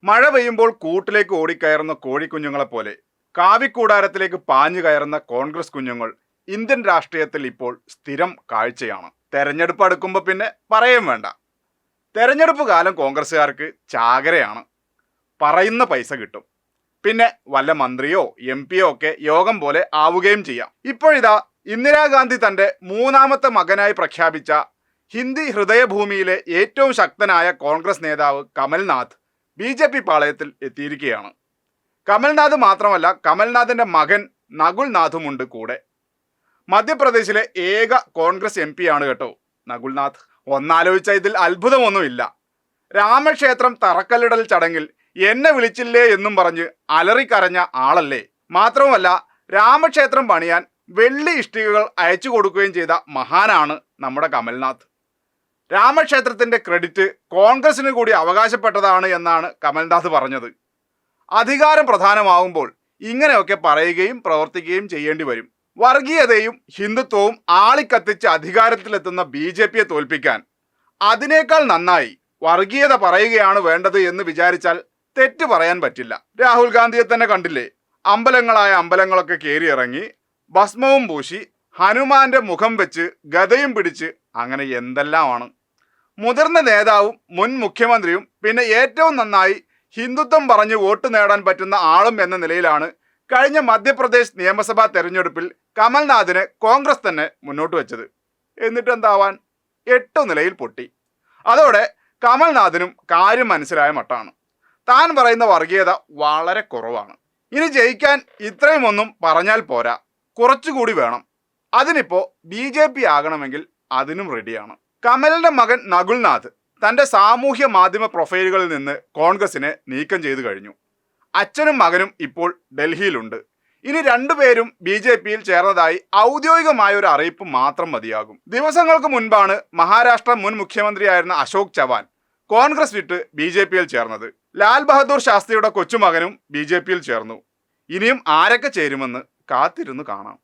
മഴ പെയ്യുമ്പോൾ കൂട്ടിലേക്ക് ഓടിക്കയറുന്ന കോഴിക്കുഞ്ഞുങ്ങളെപ്പോലെ കാവിക്കൂടാരത്തിലേക്ക് പാഞ്ഞു കയറുന്ന കോൺഗ്രസ് കുഞ്ഞുങ്ങൾ ഇന്ത്യൻ രാഷ്ട്രീയത്തിൽ ഇപ്പോൾ സ്ഥിരം കാഴ്ചയാണ്. തെരഞ്ഞെടുപ്പ് അടുക്കുമ്പോൾ പിന്നെ പറയും വേണ്ട. തെരഞ്ഞെടുപ്പ് കാലം കോൺഗ്രസ്സുകാർക്ക് ചാകരയാണ്. പറയുന്ന പൈസ കിട്ടും, പിന്നെ വല്ല മന്ത്രിയോ എം പിയോ ഒക്കെ യോഗം പോലെ ആവുകയും ചെയ്യാം. ഇപ്പോഴിതാ ഇന്ദിരാഗാന്ധി തന്റെ മൂന്നാമത്തെ മകനായി പ്രഖ്യാപിച്ച ഹിന്ദി ഹൃദയഭൂമിയിലെ ഏറ്റവും ശക്തനായ കോൺഗ്രസ് നേതാവ് കമൽനാഥ് BJP പാളയത്തിൽ എത്തിയിരിക്കുകയാണ്. കമൽനാഥ് മാത്രമല്ല, കമൽനാഥിന്റെ മകൻ നകുൽനാഥുമുണ്ട് കൂടെ. മധ്യപ്രദേശിലെ ഏക കോൺഗ്രസ് MP ആണ് കേട്ടോ നകുൽനാഥ്. ഒന്നാലോചിച്ച ഇതിൽ അത്ഭുതമൊന്നുമില്ല. രാമക്ഷേത്രം തറക്കല്ലിടൽ ചടങ്ങിൽ എന്നെ വിളിച്ചില്ലേ എന്നും പറഞ്ഞ് അലറിക്കരഞ്ഞ ആളല്ലേ. മാത്രവുമല്ല, രാമക്ഷേത്രം പണിയാൻ വെള്ളി ഇഷ്ടികകൾ അയച്ചു കൊടുക്കുകയും ചെയ്ത മഹാനാണ് നമ്മുടെ കമൽനാഥ്. രാമക്ഷേത്രത്തിന്റെ ക്രെഡിറ്റ് കോൺഗ്രസിന് കൂടി അവകാശപ്പെട്ടതാണ് എന്നാണ് കമൽനാഥ് പറഞ്ഞത്. അധികാരം പ്രധാനമാകുമ്പോൾ ഇങ്ങനെയൊക്കെ പറയുകയും പ്രവർത്തിക്കുകയും ചെയ്യേണ്ടി വരും. വർഗീയതയും ഹിന്ദുത്വവും ആളിക്കത്തിച്ച് അധികാരത്തിലെത്തുന്ന BJPയെ തോൽപ്പിക്കാൻ അതിനേക്കാൾ നന്നായി വർഗീയത പറയുകയാണ് വേണ്ടത് എന്ന് വിചാരിച്ചാൽ തെറ്റ് പറയാൻ പറ്റില്ല. രാഹുൽ ഗാന്ധിയെ തന്നെ കണ്ടില്ലേ, അമ്പലങ്ങളായ അമ്പലങ്ങളൊക്കെ കയറിയിറങ്ങി ഭസ്മവും പൂശി ഹനുമാന്റെ മുഖം വെച്ച് ഗദയും പിടിച്ച് അങ്ങനെ എന്തെല്ലാമാണ്. മുതിർന്ന നേതാവും മുൻ മുഖ്യമന്ത്രിയും പിന്നെ ഏറ്റവും നന്നായി ഹിന്ദുത്വം പറഞ്ഞ് വോട്ട് നേടാൻ പറ്റുന്ന ആളും എന്ന നിലയിലാണ് കഴിഞ്ഞ മധ്യപ്രദേശ് നിയമസഭാ തെരഞ്ഞെടുപ്പിൽ കമൽനാഥിനെ കോൺഗ്രസ് തന്നെ മുന്നോട്ട് വെച്ചത്. എന്നിട്ട് എന്താവാൻ, 8 നിലയിൽ പൊട്ടി. അതോടെ കമൽനാഥിനും കാര്യം മനസ്സിലായ മട്ടാണ്. താൻ പറയുന്ന വർഗീയത വളരെ കുറവാണ്. ഇനി ജയിക്കാൻ ഇത്രയുമൊന്നും പറഞ്ഞാൽ പോരാ, കുറച്ചുകൂടി വേണം. അതിനിപ്പോ BJP ആകണമെങ്കിൽ അതിനും റെഡിയാണ്. കമലിന്റെ മകൻ നകുൽനാഥ് തന്റെ സാമൂഹ്യ മാധ്യമ പ്രൊഫൈലുകളിൽ നിന്ന് കോൺഗ്രസിനെ നീക്കം ചെയ്തു കഴിഞ്ഞു. അച്ഛനും മകനും ഇപ്പോൾ ഡൽഹിയിലുണ്ട്. ഇനി രണ്ടുപേരും BJPയിൽ ചേർന്നതായി ഔദ്യോഗികമായ ഒരു അറിയിപ്പ് മാത്രം മതിയാകും. ദിവസങ്ങൾക്ക് മുൻപാണ് മഹാരാഷ്ട്ര മുൻ മുഖ്യമന്ത്രിയായിരുന്ന അശോക് ചവാൻ കോൺഗ്രസ് വിട്ട് BJPയിൽ ചേർന്നത്. ലാൽ ബഹദൂർ ശാസ്ത്രിയുടെ കൊച്ചുമകനും BJPയിൽ ചേർന്നു. ഇനിയും ആരൊക്കെ ചേരുമെന്ന് കാത്തിരുന്ന് കാണാം.